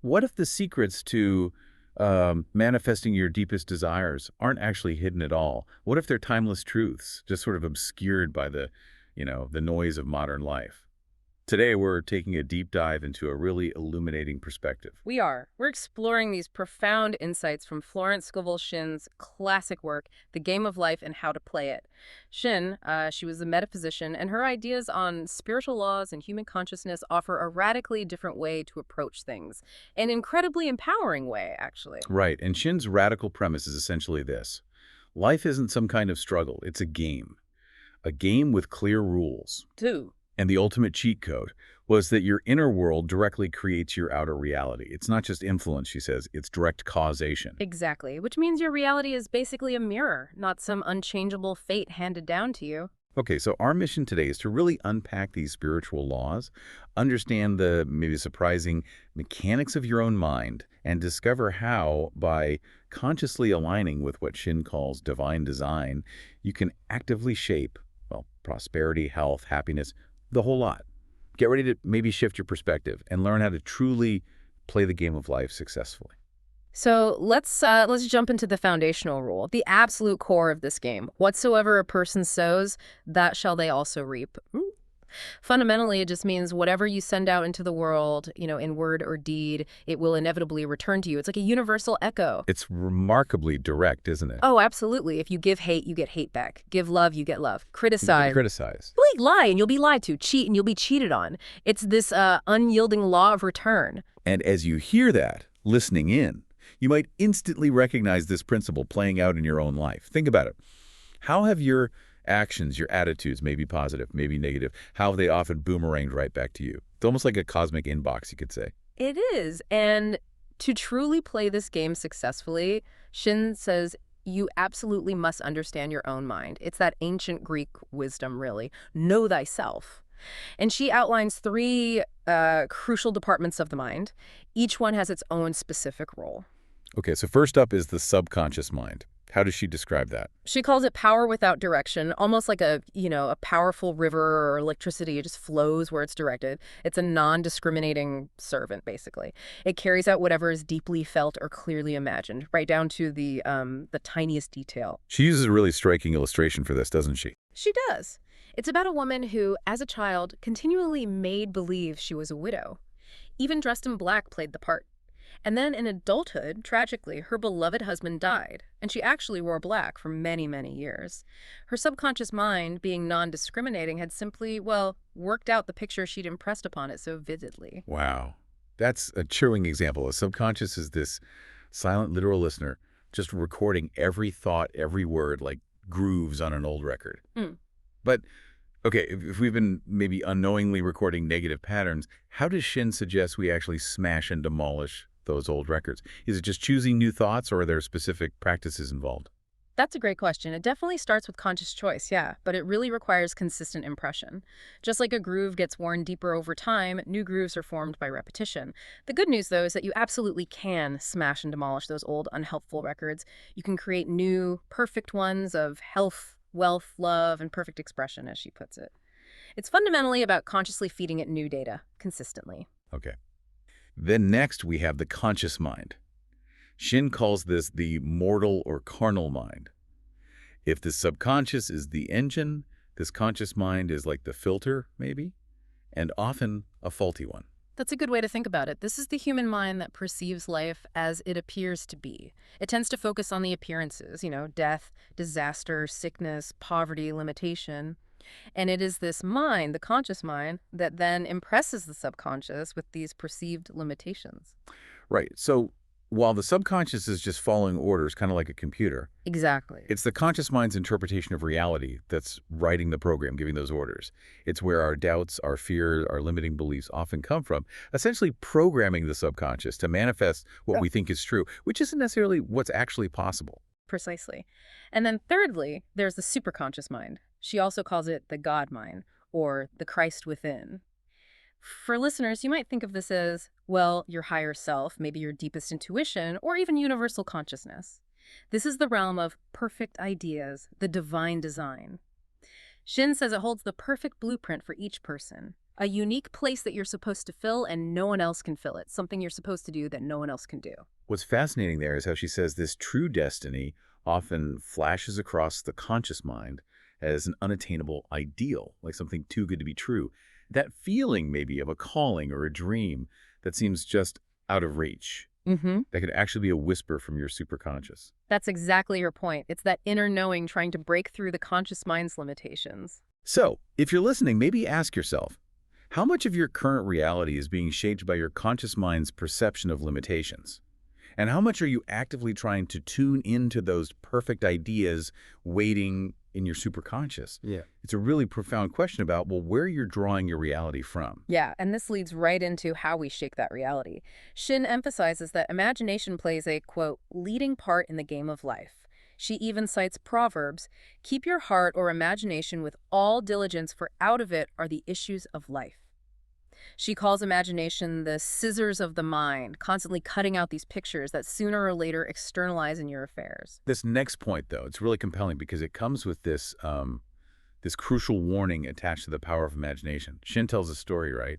what if the secrets to manifesting your deepest desires aren't actually hidden at all? What if they're timeless truths, just sort of obscured by the noise of modern life? Today, we're taking a deep dive into a really illuminating perspective. We are. We're exploring these profound insights from Florence Scovel Shinn's classic work, The Game of Life and How to Play It. Shinn, she was a metaphysician, and her ideas on spiritual laws and human consciousness offer a radically different way to approach things. An incredibly empowering way, actually. Right, and Shin's radical premise is essentially this. Life isn't some kind of struggle, it's a game with clear rules. Two. And the ultimate cheat code was that your inner world directly creates your outer reality. It's not just influence, she says, it's direct causation. Exactly, which means your reality is basically a mirror, not some unchangeable fate handed down to you. Okay, so our mission today is to really unpack these spiritual laws, understand the maybe surprising mechanics of your own mind, and discover how, by consciously aligning with what Shin calls divine design, you can actively shape, well, prosperity, health, happiness, the whole lot. Get ready to maybe shift your perspective and learn how to truly play the game of life successfully. So let's jump into the foundational rule, the absolute core of this game. Whatsoever a person sows, that shall they also reap. Fundamentally, it just means whatever you send out into the world, in word or deed, it will inevitably return to you. It's like a universal echo. It's remarkably direct, isn't it? Oh, absolutely. If you give hate, you get hate back. Give love, you get love. Criticize. Criticize. Lie, and you'll be lied to. Cheat, and you'll be cheated on. It's this unyielding law of return. And as you hear that, listening in, you might instantly recognize this principle playing out in your own life. Think about it. How have your actions, your attitudes, maybe positive, maybe negative, how have they often boomeranged right back to you? It's almost like a cosmic inbox, you could say. It is. And to truly play this game successfully, Shin says you absolutely must understand your own mind. It's that ancient Greek wisdom, really. Know thyself. And she outlines three crucial departments of the mind. Each one has its own specific role. Okay, so first up is the subconscious mind. How does she describe that? She calls it power without direction, almost like a powerful river or electricity. It just flows where it's directed. It's a non-discriminating servant, basically. It carries out whatever is deeply felt or clearly imagined, right down to the tiniest detail. She uses a really striking illustration for this, doesn't she? She does. It's about a woman who, as a child, continually made believe she was a widow. Even dressed in black played the part. And then in adulthood, tragically, her beloved husband died, and she actually wore black for many, many years. Her subconscious mind, being non-discriminating, had simply, worked out the picture she'd impressed upon it so vividly. Wow. That's a chilling example. A subconscious is this silent, literal listener, just recording every thought, every word, like grooves on an old record. But, okay, if we've been maybe unknowingly recording negative patterns, how does Shin suggest we actually smash and demolish those old records? Is it just choosing new thoughts, or are there specific practices involved? That's a great question. It definitely starts with conscious choice, yeah, but it really requires consistent impression. Just like a groove gets worn deeper over time, new grooves are formed by repetition. The good news, though, is that you absolutely can smash and demolish those old, unhelpful records. You can create new, perfect ones of health, wealth, love, and perfect expression, as she puts it. It's fundamentally about consciously feeding it new data, consistently. Okay. Then next we have the conscious mind. Shin calls this the mortal or carnal mind. If the subconscious is the engine, this conscious mind is like the filter, maybe, and often a faulty one. That's a good way to think about it. This is the human mind that perceives life as it appears to be. It tends to focus on the appearances, death, disaster, sickness, poverty, limitation. And it is this mind, the conscious mind, that then impresses the subconscious with these perceived limitations. Right. So while the subconscious is just following orders, kind of like a computer, Exactly. it's the conscious mind's interpretation of reality that's writing the program, giving those orders. It's where our doubts, our fears, our limiting beliefs often come from, essentially programming the subconscious to manifest what we think is true, which isn't necessarily what's actually possible. Precisely. And then thirdly, there's the superconscious mind. She also calls it the God mind, or the Christ within. For listeners, you might think of this as, your higher self, maybe your deepest intuition, or even universal consciousness. This is the realm of perfect ideas, the divine design. Shin says it holds the perfect blueprint for each person. A unique place that you're supposed to fill and no one else can fill it. Something you're supposed to do that no one else can do. What's fascinating there is how she says this true destiny often flashes across the conscious mind as an unattainable ideal, like something too good to be true. That feeling maybe of a calling or a dream that seems just out of reach. Mm-hmm. That could actually be a whisper from your superconscious. That's exactly your point. It's that inner knowing trying to break through the conscious mind's limitations. So, if you're listening, maybe ask yourself, how much of your current reality is being shaped by your conscious mind's perception of limitations? And how much are you actively trying to tune into those perfect ideas waiting in your superconscious? Yeah. It's a really profound question about, well, where you're drawing your reality from. Yeah, and this leads right into how we shape that reality. Shin emphasizes that imagination plays a, quote, leading part in the game of life. She even cites Proverbs, keep your heart or imagination with all diligence, for out of it are the issues of life. She calls imagination the scissors of the mind, constantly cutting out these pictures that sooner or later externalize in your affairs. This next point, though, it's really compelling because it comes with this crucial warning attached to the power of imagination. Shin tells a story, right,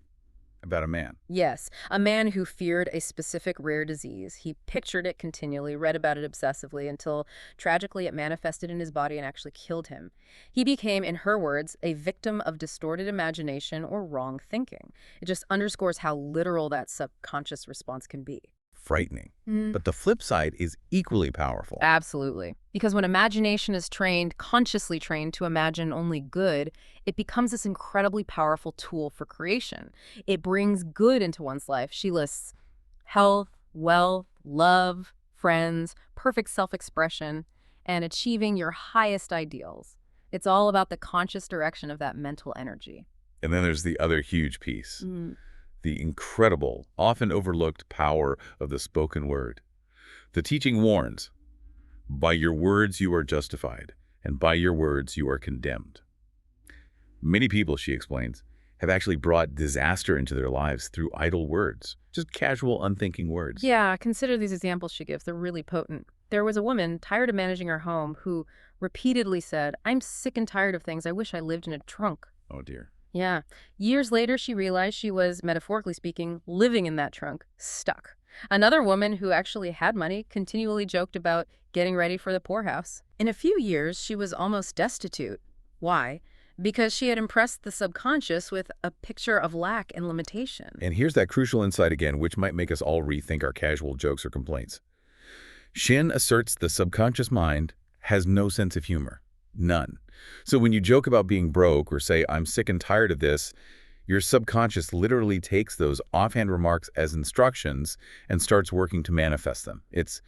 about a man. Yes, a man who feared a specific rare disease. He pictured it continually, read about it obsessively, until tragically it manifested in his body and actually killed him. He became, in her words, a victim of distorted imagination or wrong thinking. It just underscores how literal that subconscious response can be. Frightening. But the flip side is equally powerful. Absolutely. Because when imagination is trained, consciously trained to imagine only good, it becomes this incredibly powerful tool for creation. It brings good into one's life. She lists health, wealth, love, friends, perfect self-expression, and achieving your highest ideals. It's all about the conscious direction of that mental energy. And then there's the other huge piece. The incredible, often overlooked power of the spoken word. The teaching warns, by your words you are justified, and by your words you are condemned. Many people, she explains, have actually brought disaster into their lives through idle words, just casual, unthinking words. Yeah, consider these examples she gives. They're really potent. There was a woman tired of managing her home who repeatedly said, I'm sick and tired of things. I wish I lived in a trunk. Oh, dear. Yeah. Years later, she realized she was, metaphorically speaking, living in that trunk, stuck. Another woman who actually had money continually joked about getting ready for the poorhouse. In a few years, she was almost destitute. Why? Because she had impressed the subconscious with a picture of lack and limitation. And here's that crucial insight again, which might make us all rethink our casual jokes or complaints. Shin asserts the subconscious mind has no sense of humor. None. So when you joke about being broke or say, I'm sick and tired of this, your subconscious literally takes those offhand remarks as instructions and starts working to manifest them. It's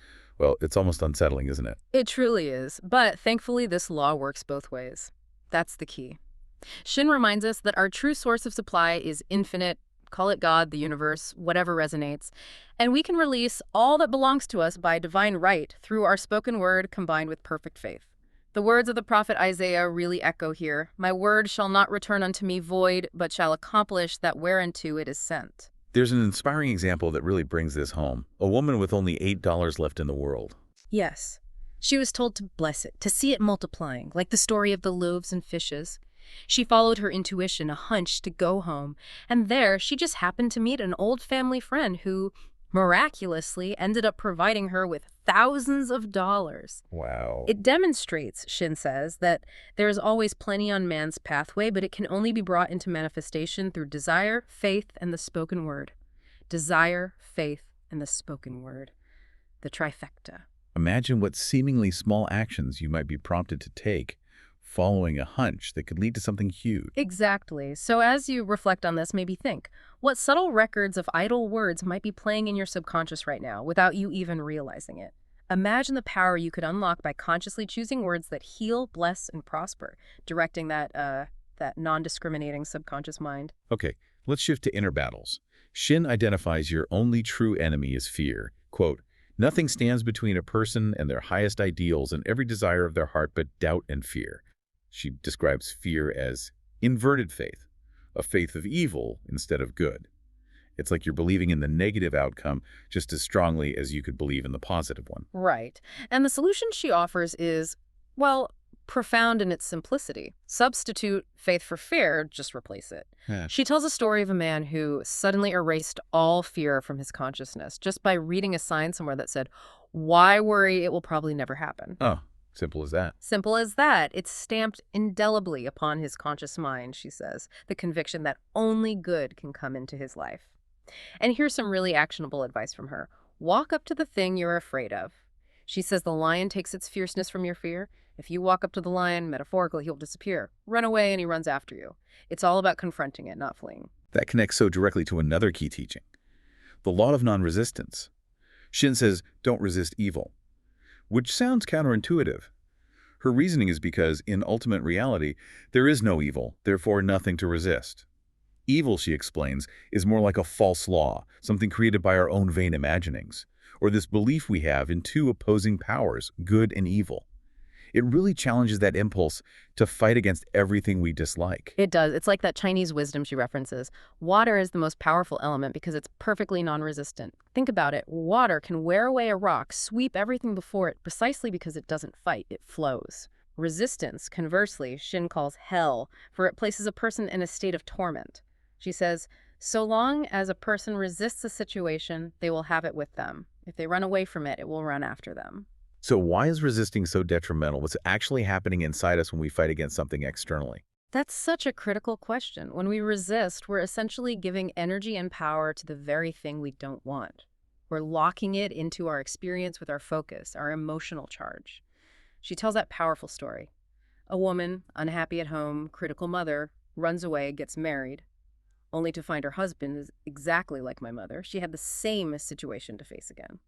almost unsettling, isn't it? It truly is. But thankfully, this law works both ways. That's the key. Shin reminds us that our true source of supply is infinite. Call it God, the universe, whatever resonates. And we can release all that belongs to us by divine right through our spoken word combined with perfect faith. The words of the prophet Isaiah really echo here. My word shall not return unto me void, but shall accomplish that whereunto it is sent. There's an inspiring example that really brings this home. A woman with only $8 left in the world. Yes. She was told to bless it, to see it multiplying, like the story of the loaves and fishes. She followed her intuition, a hunch to go home, and there she just happened to meet an old family friend who miraculously ended up providing her with thousands of dollars. Wow. It demonstrates, Shin says, that there is always plenty on man's pathway, but it can only be brought into manifestation through desire, faith, and the spoken word. Desire, faith, and the spoken word. The trifecta. Imagine what seemingly small actions you might be prompted to take following a hunch that could lead to something huge. Exactly. So as you reflect on this, maybe think, what subtle records of idle words might be playing in your subconscious right now without you even realizing it? Imagine the power you could unlock by consciously choosing words that heal, bless, and prosper, directing that non-discriminating subconscious mind. Okay, let's shift to inner battles. Shin identifies your only true enemy as fear. Quote, nothing stands between a person and their highest ideals and every desire of their heart but doubt and fear. She describes fear as inverted faith, a faith of evil instead of good. It's like you're believing in the negative outcome just as strongly as you could believe in the positive one. Right. And the solution she offers is, well, profound in its simplicity. Substitute faith for fear, just replace it. Yeah. She tells a story of a man who suddenly erased all fear from his consciousness just by reading a sign somewhere that said, "Why worry? It will probably never happen." Oh, simple as that. Simple as that. It's stamped indelibly upon his conscious mind, she says, the conviction that only good can come into his life. And here's some really actionable advice from her. Walk up to the thing you're afraid of. She says the lion takes its fierceness from your fear. If you walk up to the lion, metaphorically, he'll disappear. Run away and he runs after you. It's all about confronting it, not fleeing. That connects so directly to another key teaching, the law of non-resistance. Shin says, don't resist evil, which sounds counterintuitive. Her reasoning is because, in ultimate reality, there is no evil, therefore nothing to resist. Evil, she explains, is more like a false law, something created by our own vain imaginings, or this belief we have in two opposing powers, good and evil. It really challenges that impulse to fight against everything we dislike. It does. It's like that Chinese wisdom she references. Water is the most powerful element because it's perfectly non-resistant. Think about it. Water can wear away a rock, sweep everything before it, precisely because it doesn't fight, it flows. Resistance, conversely, Shin calls hell, for it places a person in a state of torment. She says, so long as a person resists a situation, they will have it with them. If they run away from it, it will run after them. So why is resisting so detrimental? What's actually happening inside us when we fight against something externally? That's such a critical question. When we resist, we're essentially giving energy and power to the very thing we don't want. We're locking it into our experience with our focus, our emotional charge. She tells that powerful story. A woman, unhappy at home, critical mother, runs away, gets married, only to find her husband is exactly like my mother. She had the same situation to face again.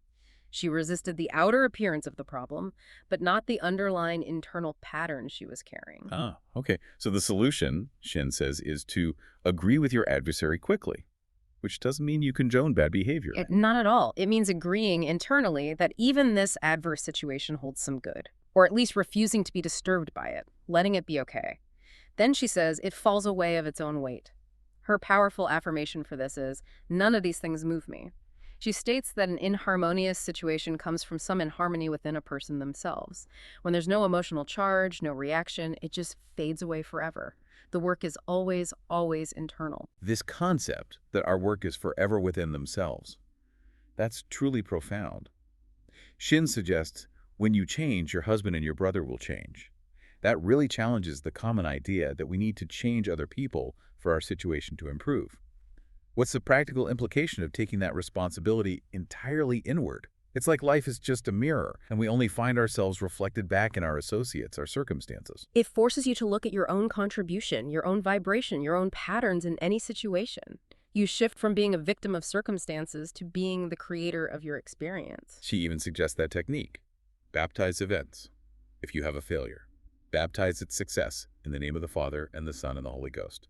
She resisted the outer appearance of the problem, but not the underlying internal pattern she was carrying. Ah, okay. So the solution, Shin says, is to agree with your adversary quickly, which doesn't mean you condone bad behavior. Not at all. It means agreeing internally that even this adverse situation holds some good, or at least refusing to be disturbed by it, letting it be okay. Then she says it falls away of its own weight. Her powerful affirmation for this is, none of these things move me. She states that an inharmonious situation comes from some inharmony within a person themselves. When there's no emotional charge, no reaction, it just fades away forever. The work is always, always internal. This concept that our work is forever within themselves, that's truly profound. Shin suggests when you change, your husband and your brother will change. That really challenges the common idea that we need to change other people for our situation to improve. What's the practical implication of taking that responsibility entirely inward? It's like life is just a mirror, and we only find ourselves reflected back in our associates, our circumstances. It forces you to look at your own contribution, your own vibration, your own patterns in any situation. You shift from being a victim of circumstances to being the creator of your experience. She even suggests that technique. Baptize events. If you have a failure, baptize its success in the name of the Father and the Son and the Holy Ghost.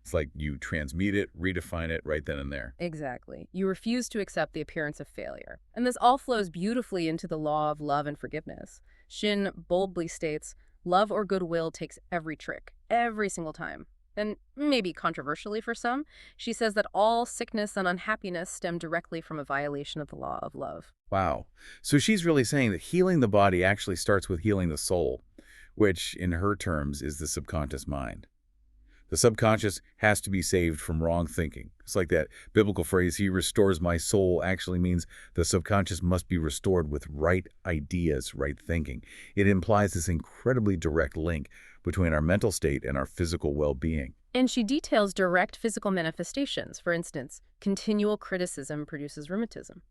It's like you transmute it, redefine it right then and there. Exactly. You refuse to accept the appearance of failure. And this all flows beautifully into the law of love and forgiveness. Shin boldly states, love or goodwill takes every trick, every single time. And maybe controversially for some, she says that all sickness and unhappiness stem directly from a violation of the law of love. Wow. So she's really saying that healing the body actually starts with healing the soul, which in her terms is the subconscious mind. The subconscious has to be saved from wrong thinking. It's like that biblical phrase, he restores my soul, actually means the subconscious must be restored with right ideas, right thinking. It implies this incredibly direct link between our mental state and our physical well-being. And she details direct physical manifestations. For instance, continual criticism produces rheumatism.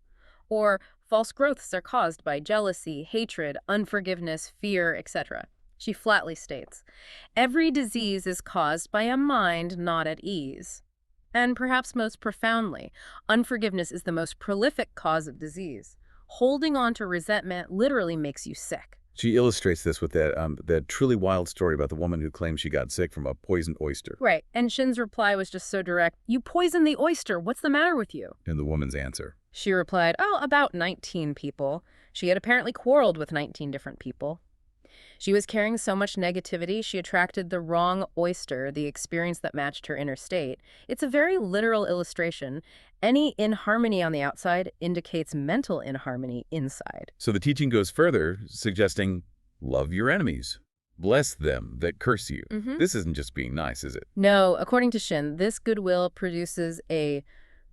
Or false growths are caused by jealousy, hatred, unforgiveness, fear, etc. She flatly states, every disease is caused by a mind not at ease. And perhaps most profoundly, unforgiveness is the most prolific cause of disease. Holding on to resentment literally makes you sick. She illustrates this with that truly wild story about the woman who claimed she got sick from a poisoned oyster. Right, and Shin's reply was just so direct, you poisoned the oyster, what's the matter with you? And the woman's answer. She replied, oh, about 19 people. She had apparently quarreled with 19 different people. She was carrying so much negativity, she attracted the wrong oyster, the experience that matched her inner state. It's a very literal illustration. Any inharmony on the outside indicates mental inharmony inside. So the teaching goes further, suggesting love your enemies. Bless them that curse you. Hmm. This isn't just being nice, is it? No, according to Shin, this goodwill produces a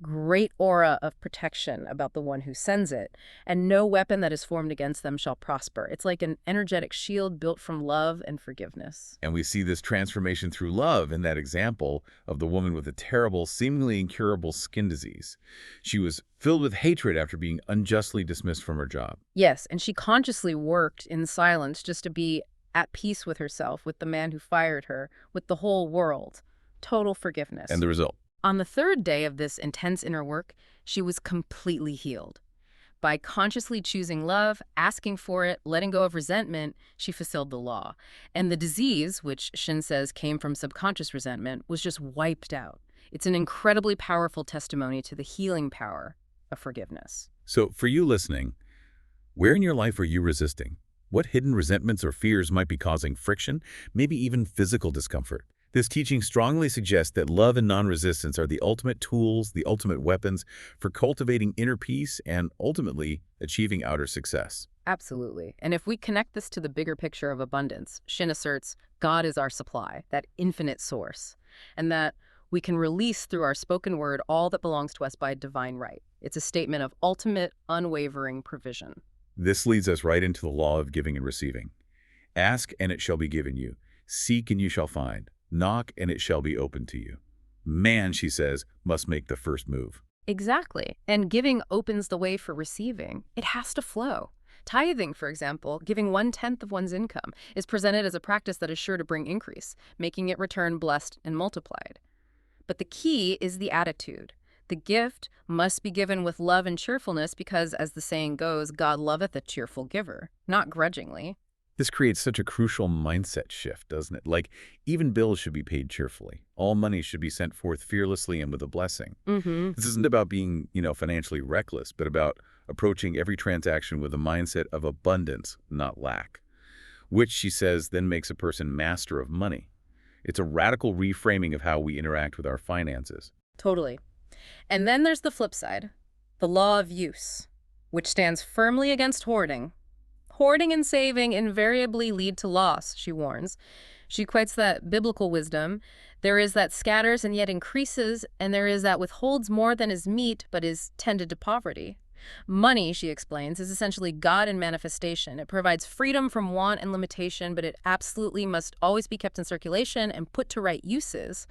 great aura of protection about the one who sends it, and no weapon that is formed against them shall prosper. It's like an energetic shield built from love and forgiveness. And we see this transformation through love in that example of the woman with a terrible, seemingly incurable skin disease. She was filled with hatred after being unjustly dismissed from her job. Yes, and she consciously worked in silence just to be at peace with herself, with the man who fired her, with the whole world. Total forgiveness. And the result? On the third day of this intense inner work, she was completely healed. By consciously choosing love, asking for it, letting go of resentment, she fulfilled the law. And the disease, which Shin says came from subconscious resentment, was just wiped out. It's an incredibly powerful testimony to the healing power of forgiveness. So for you listening, where in your life are you resisting? What hidden resentments or fears might be causing friction, maybe even physical discomfort? This teaching strongly suggests that love and non-resistance are the ultimate tools, the ultimate weapons for cultivating inner peace and ultimately achieving outer success. Absolutely. And if we connect this to the bigger picture of abundance, Shin asserts God is our supply, that infinite source, and that we can release through our spoken word all that belongs to us by divine right. It's a statement of ultimate, unwavering provision. This leads us right into the law of giving and receiving. Ask and it shall be given you. Seek and you shall find. Knock and it shall be opened to you. Man, she says, must make the first move. Exactly. And giving opens the way for receiving. It has to flow. Tithing, for example, giving 1/10 of one's income, is presented as a practice that is sure to bring increase, making it return blessed and multiplied. But the key is the attitude. The gift must be given with love and cheerfulness because, as the saying goes, God loveth a cheerful giver, not grudgingly. This creates such a crucial mindset shift, doesn't it? Like, even bills should be paid cheerfully. All money should be sent forth fearlessly and with a blessing. Mm-hmm. This isn't about being, financially reckless, but about approaching every transaction with a mindset of abundance, not lack, which, she says, then makes a person master of money. It's a radical reframing of how we interact with our finances. Totally. And then there's the flip side, the law of use, which stands firmly against hoarding. Hoarding and saving invariably lead to loss, she warns. She quotes that biblical wisdom. There is that scatters and yet increases, and there is that withholds more than is meet but is tended to poverty. Money, she explains, is essentially God in manifestation. It provides freedom from want and limitation, but it absolutely must always be kept in circulation and put to right uses.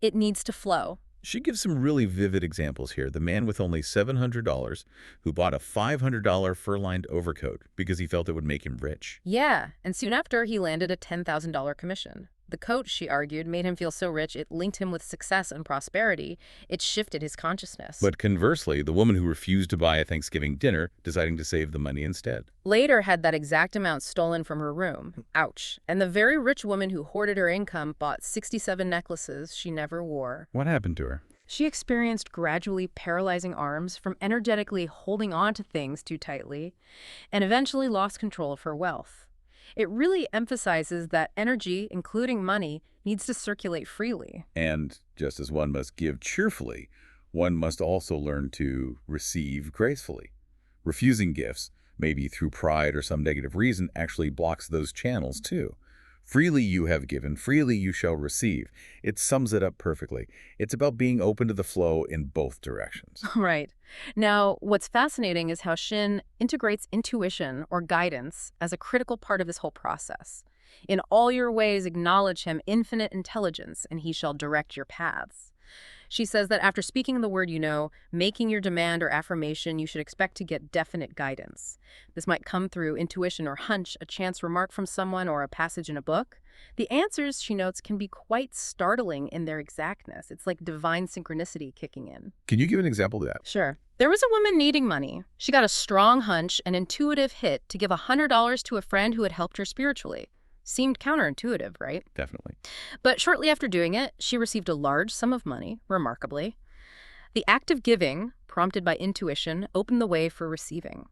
It needs to flow. She gives some really vivid examples here. The man with only $700 who bought a $500 fur-lined overcoat because he felt it would make him rich. Yeah, and soon after, he landed a $10,000 commission. The coat, she argued, made him feel so rich it linked him with success and prosperity. It shifted his consciousness. But conversely, the woman who refused to buy a Thanksgiving dinner, deciding to save the money instead. Later had that exact amount stolen from her room. Ouch. And the very rich woman who hoarded her income bought 67 necklaces she never wore. What happened to her? She experienced gradually paralyzing arms from energetically holding on to things too tightly, and eventually lost control of her wealth. It really emphasizes that energy, including money, needs to circulate freely. And just as one must give cheerfully, one must also learn to receive gracefully. Refusing gifts, maybe through pride or some negative reason, actually blocks those channels too. Freely you have given, freely you shall receive. It sums it up perfectly. It's about being open to the flow in both directions. Right. Now, what's fascinating is how Shin integrates intuition or guidance as a critical part of this whole process. In all your ways, acknowledge him, infinite intelligence, and he shall direct your paths. She says that after speaking the word making your demand or affirmation, you should expect to get definite guidance. This might come through intuition or hunch, a chance remark from someone, or a passage in a book. The answers, she notes, can be quite startling in their exactness. It's like divine synchronicity kicking in. Can you give an example of that? Sure. There was a woman needing money. She got a strong hunch, an intuitive hit to give $100 to a friend who had helped her spiritually. Seemed counterintuitive, right? Definitely. But shortly after doing it, she received a large sum of money, remarkably. The act of giving, prompted by intuition, opened the way for receiving.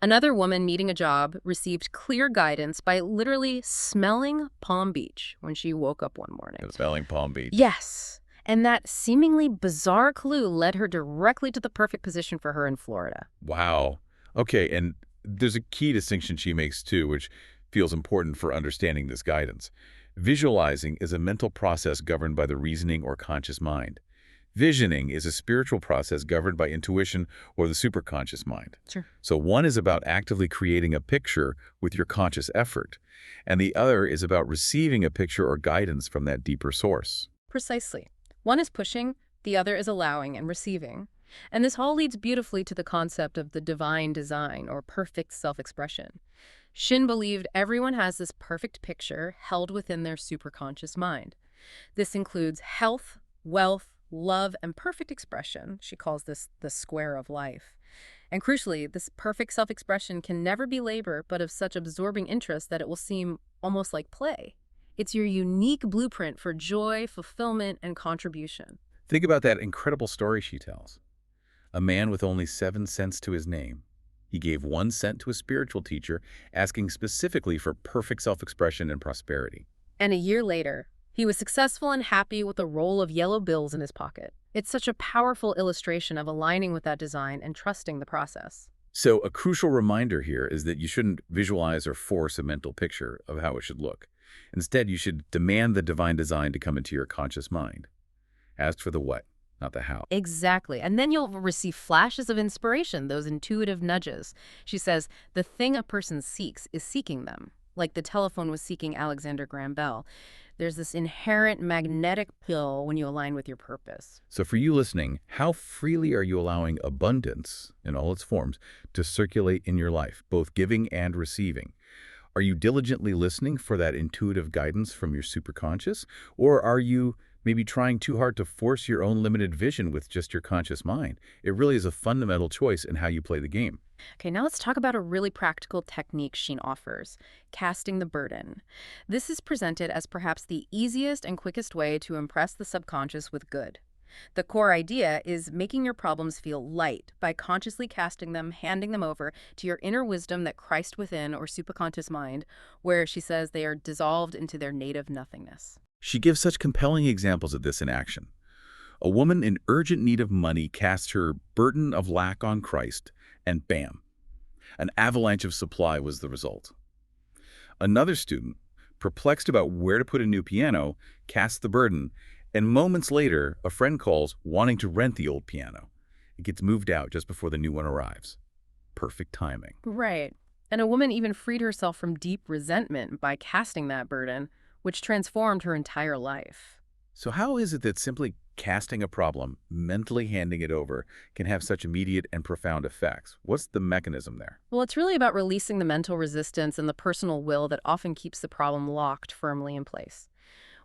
Another woman needing a job received clear guidance by literally smelling Palm Beach when she woke up one morning. Smelling Palm Beach. Yes. And that seemingly bizarre clue led her directly to the perfect position for her in Florida. Wow. Okay, and there's a key distinction she makes too, which feels important for understanding this guidance. Visualizing is a mental process governed by the reasoning or conscious mind. Visioning is a spiritual process governed by intuition or the superconscious mind. Sure. So one is about actively creating a picture with your conscious effort, and the other is about receiving a picture or guidance from that deeper source. Precisely. One is pushing, the other is allowing and receiving. And this all leads beautifully to the concept of the divine design or perfect self-expression. Shin believed everyone has this perfect picture held within their superconscious mind. This includes health, wealth, love, and perfect expression. She calls this the square of life. And crucially, this perfect self-expression can never be labor, but of such absorbing interest that it will seem almost like play. It's your unique blueprint for joy, fulfillment, and contribution. Think about that incredible story she tells. A man with only 7 cents to his name. He gave 1 cent to a spiritual teacher, asking specifically for perfect self-expression and prosperity. And a year later, he was successful and happy with a roll of yellow bills in his pocket. It's such a powerful illustration of aligning with that design and trusting the process. So a crucial reminder here is that you shouldn't visualize or force a mental picture of how it should look. Instead, you should demand the divine design to come into your conscious mind. Ask for the what, not the how. Exactly. And then you'll receive flashes of inspiration, those intuitive nudges. She says, the thing a person seeks is seeking them, like the telephone was seeking Alexander Graham Bell. There's this inherent magnetic pull when you align with your purpose. So for you listening, how freely are you allowing abundance, in all its forms, to circulate in your life, both giving and receiving? Are you diligently listening for that intuitive guidance from your superconscious? Or are you maybe trying too hard to force your own limited vision with just your conscious mind? It really is a fundamental choice in how you play the game. Okay, now let's talk about a really practical technique Sheen offers, casting the burden. This is presented as perhaps the easiest and quickest way to impress the subconscious with good. The core idea is making your problems feel light by consciously casting them, handing them over to your inner wisdom, that Christ within or superconscious mind, where she says they are dissolved into their native nothingness. She gives such compelling examples of this in action. A woman in urgent need of money cast her burden of lack on Christ, and bam, an avalanche of supply was the result. Another student, perplexed about where to put a new piano, casts the burden, and moments later, a friend calls wanting to rent the old piano. It gets moved out just before the new one arrives. Perfect timing. Right. And a woman even freed herself from deep resentment by casting that burden, which transformed her entire life. So how is it that simply casting a problem, mentally handing it over, can have such immediate and profound effects? What's the mechanism there? Well, it's really about releasing the mental resistance and the personal will that often keeps the problem locked firmly in place.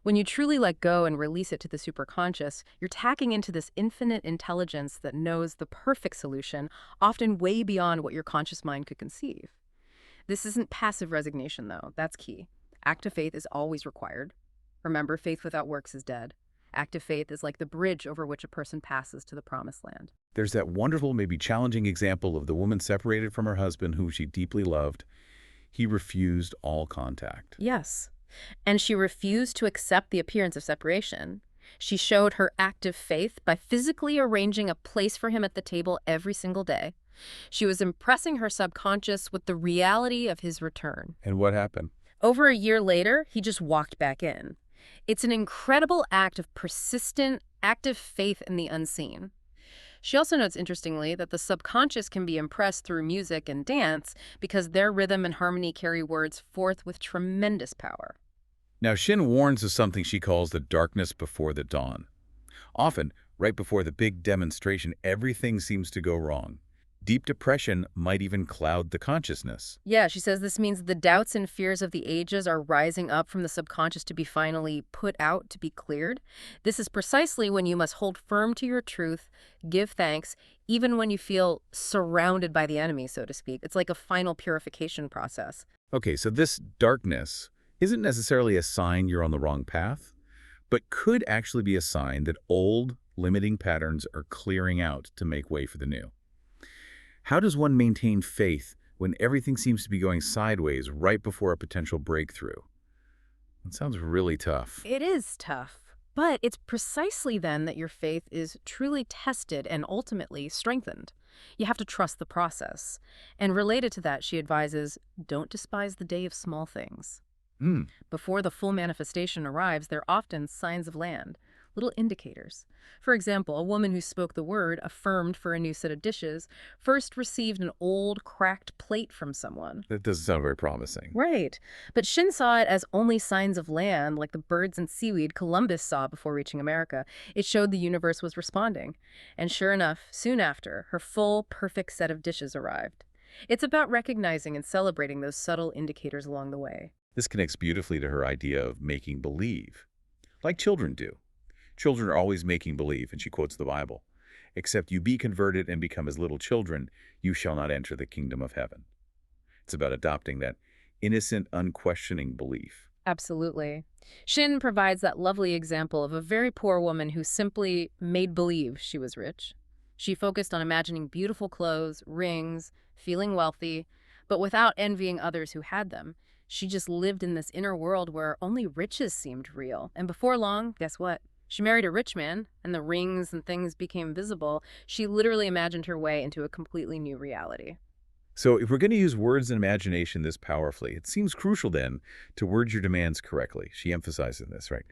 When you truly let go and release it to the superconscious, you're tapping into this infinite intelligence that knows the perfect solution, often way beyond what your conscious mind could conceive. This isn't passive resignation, though. That's key. Active faith is always required. Remember, faith without works is dead. Active faith is like the bridge over which a person passes to the promised land. There's that wonderful, maybe challenging example of the woman separated from her husband whom she deeply loved. He refused all contact. Yes. And she refused to accept the appearance of separation. She showed her active faith by physically arranging a place for him at the table every single day. She was impressing her subconscious with the reality of his return. And what happened? Over a year later, he just walked back in. It's an incredible act of persistent, active faith in the unseen. She also notes, interestingly, that the subconscious can be impressed through music and dance because their rhythm and harmony carry words forth with tremendous power. Now, Shin warns of something she calls the darkness before the dawn. Often, right before the big demonstration, everything seems to go wrong. Deep depression might even cloud the consciousness. Yeah, she says this means the doubts and fears of the ages are rising up from the subconscious to be finally put out, to be cleared. This is precisely when you must hold firm to your truth, give thanks, even when you feel surrounded by the enemy, so to speak. It's like a final purification process. Okay, so this darkness isn't necessarily a sign you're on the wrong path, but could actually be a sign that old, limiting patterns are clearing out to make way for the new. How does one maintain faith when everything seems to be going sideways right before a potential breakthrough? It sounds really tough. It is tough, but it's precisely then that your faith is truly tested and ultimately strengthened. You have to trust the process. And related to that, she advises, don't despise the day of small things. Hmm. Before the full manifestation arrives, there are often signs of land, little indicators. For example, a woman who spoke the word, affirmed for a new set of dishes, first received an old, cracked plate from someone. That doesn't sound very promising. Right. But Shin saw it as only signs of land, like the birds and seaweed Columbus saw before reaching America. It showed the universe was responding. And sure enough, soon after, her full, perfect set of dishes arrived. It's about recognizing and celebrating those subtle indicators along the way. This connects beautifully to her idea of making believe, like children do. Children are always making believe, and she quotes the Bible. Except you be converted and become as little children, you shall not enter the kingdom of heaven. It's about adopting that innocent, unquestioning belief. Absolutely. Shin provides that lovely example of a very poor woman who simply made believe she was rich. She focused on imagining beautiful clothes, rings, feeling wealthy, but without envying others who had them. She just lived in this inner world where only riches seemed real. And before long, guess what? She married a rich man, and the rings and things became visible. She literally imagined her way into a completely new reality. So if we're going to use words and imagination this powerfully, it seems crucial then to word your demands correctly. She emphasizes this, right?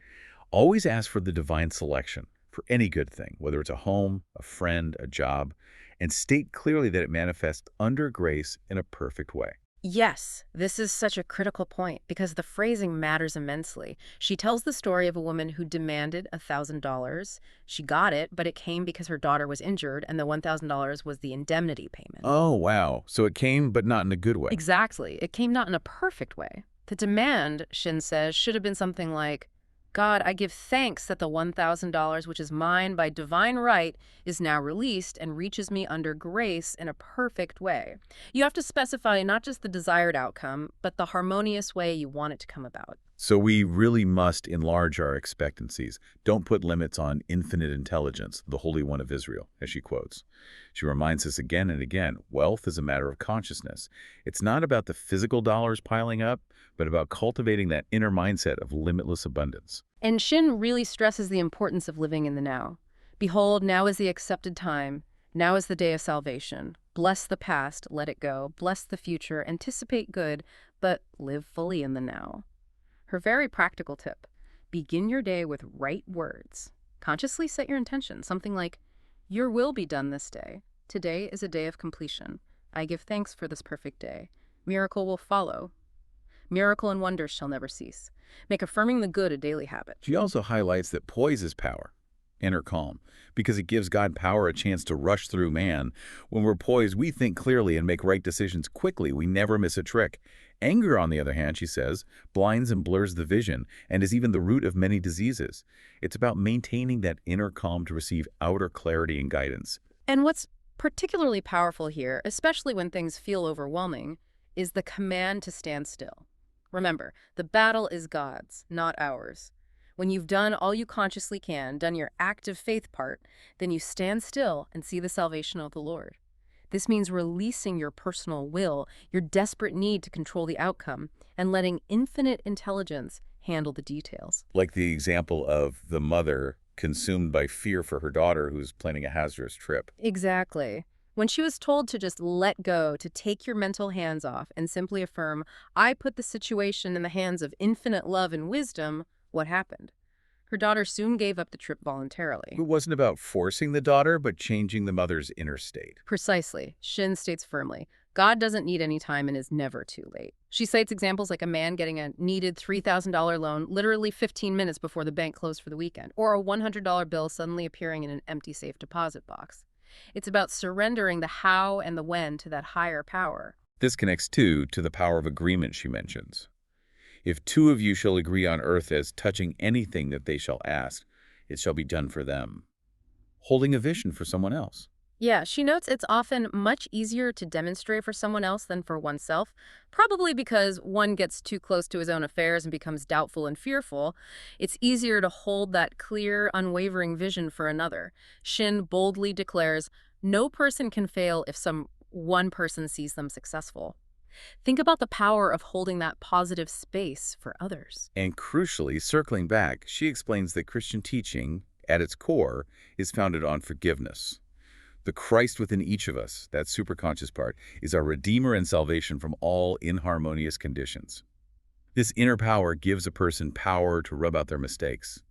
Always ask for the divine selection for any good thing, whether it's a home, a friend, a job, and state clearly that it manifests under grace in a perfect way. Yes, this is such a critical point because the phrasing matters immensely. She tells the story of a woman who demanded $1,000. She got it, but it came because her daughter was injured, and the $1,000 was the indemnity payment. Oh, wow. So it came, but not in a good way. Exactly. It came not in a perfect way. The demand, Shin says, should have been something like, God, I give thanks that the $1,000, which is mine by divine right, is now released and reaches me under grace in a perfect way. You have to specify not just the desired outcome, but the harmonious way you want it to come about. So we really must enlarge our expectancies. Don't put limits on infinite intelligence, the Holy One of Israel, as she quotes. She reminds us again and again, wealth is a matter of consciousness. It's not about the physical dollars piling up, but about cultivating that inner mindset of limitless abundance. And Shin really stresses the importance of living in the now. Behold, now is the accepted time. Now is the day of salvation. Bless the past, let it go. Bless the future, anticipate good, but live fully in the now. Her very practical tip, begin your day with right words. Consciously set your intention, something like, your will be done this day. Today is a day of completion. I give thanks for this perfect day. Miracle will follow. Miracle and wonders shall never cease. Make affirming the good a daily habit. She also highlights that poise is power, inner calm, because it gives God power a chance to rush through man. When we're poised, we think clearly and make right decisions quickly. We never miss a trick. Anger, on the other hand, she says, blinds and blurs the vision and is even the root of many diseases. It's about maintaining that inner calm to receive outer clarity and guidance. And what's particularly powerful here, especially when things feel overwhelming, is the command to stand still. Remember, the battle is God's, not ours. When you've done all you consciously can, done your active faith part, then you stand still and see the salvation of the Lord. This means releasing your personal will, your desperate need to control the outcome, and letting infinite intelligence handle the details. Like the example of the mother consumed by fear for her daughter who's planning a hazardous trip. Exactly. When she was told to just let go, to take your mental hands off and simply affirm, I put the situation in the hands of infinite love and wisdom, what happened? Her daughter soon gave up the trip voluntarily. It wasn't about forcing the daughter, but changing the mother's inner state. Precisely. Shin states firmly, God doesn't need any time and is never too late. She cites examples like a man getting a needed $3,000 loan literally 15 minutes before the bank closed for the weekend, or a $100 bill suddenly appearing in an empty safe deposit box. It's about surrendering the how and the when to that higher power. This connects, too, to the power of agreement she mentions. If two of you shall agree on earth as touching anything that they shall ask, it shall be done for them. Holding a vision for someone else. Yeah, she notes it's often much easier to demonstrate for someone else than for oneself, probably because one gets too close to his own affairs and becomes doubtful and fearful. It's easier to hold that clear, unwavering vision for another. Shin boldly declares, no person can fail if one person sees them successful. Think about the power of holding that positive space for others. And crucially, circling back, she explains that Christian teaching, at its core, is founded on forgiveness. The Christ within each of us, that superconscious part, is our redeemer and salvation from all inharmonious conditions. This inner power gives a person power to rub out their mistakes.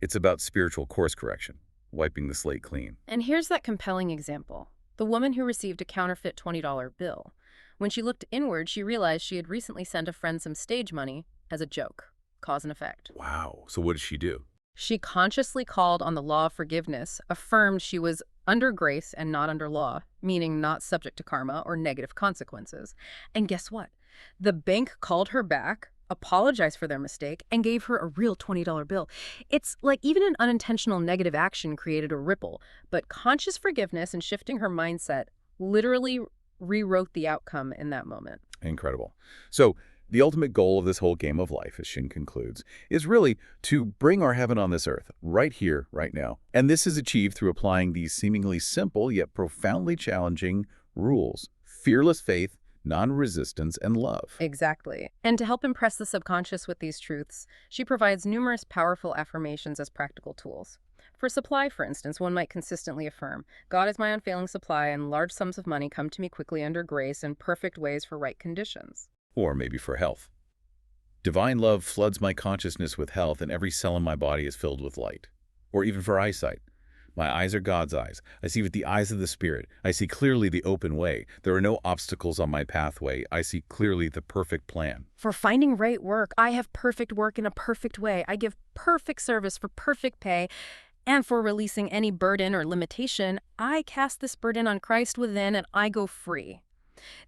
It's about spiritual course correction, wiping the slate clean. And here's that compelling example. The woman who received a counterfeit $20 bill. When she looked inward, she realized she had recently sent a friend some stage money as a joke. Cause and effect. Wow. So what did she do? She consciously called on the law of forgiveness, affirmed she was under grace and not under law, meaning not subject to karma or negative consequences. And guess what? The bank called her back, apologized for their mistake, and gave her a real $20 bill. It's like even an unintentional negative action created a ripple, but conscious forgiveness and shifting her mindset literally rewrote the outcome in that moment. Incredible. So the ultimate goal of this whole game of life, as Shin concludes, is really to bring our heaven on this earth, right here, right now. And this is achieved through applying these seemingly simple yet profoundly challenging rules: fearless faith, non-resistance, and love. Exactly. And to help impress the subconscious with these truths, she provides numerous powerful affirmations as practical tools. For supply, for instance, one might consistently affirm, God is my unfailing supply, and large sums of money come to me quickly under grace in perfect ways for right conditions. Or maybe for health. Divine love floods my consciousness with health, and every cell in my body is filled with light. Or even for eyesight. My eyes are God's eyes. I see with the eyes of the Spirit. I see clearly the open way. There are no obstacles on my pathway. I see clearly the perfect plan. For finding right work, I have perfect work in a perfect way. I give perfect service for perfect pay. And for releasing any burden or limitation, I cast this burden on Christ within and I go free.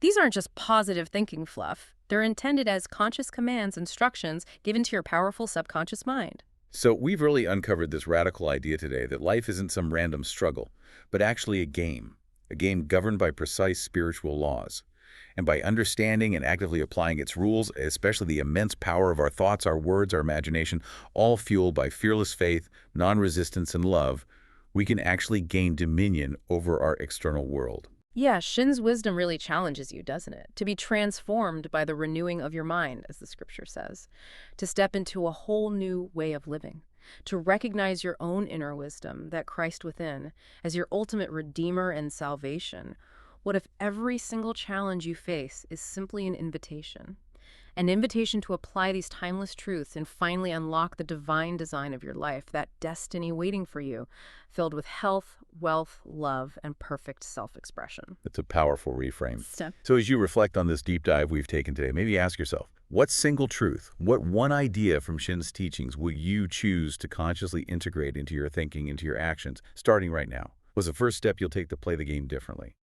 These aren't just positive thinking fluff. They're intended as conscious commands, instructions given to your powerful subconscious mind. So we've really uncovered this radical idea today that life isn't some random struggle, but actually a game governed by precise spiritual laws. And by understanding and actively applying its rules, especially the immense power of our thoughts, our words, our imagination, all fueled by fearless faith, non-resistance, and love, we can actually gain dominion over our external world. Yeah, Shin's wisdom really challenges you, doesn't it? To be transformed by the renewing of your mind, as the scripture says. To step into a whole new way of living. To recognize your own inner wisdom, that Christ within, as your ultimate redeemer and salvation. What if every single challenge you face is simply an invitation? An invitation to apply these timeless truths and finally unlock the divine design of your life, that destiny waiting for you, filled with health, wealth, love, and perfect self-expression. It's a powerful reframe. Step. So as you reflect on this deep dive we've taken today, maybe ask yourself, what single truth, what one idea from Shin's teachings will you choose to consciously integrate into your thinking, into your actions, starting right now? What's the first step you'll take to play the game differently?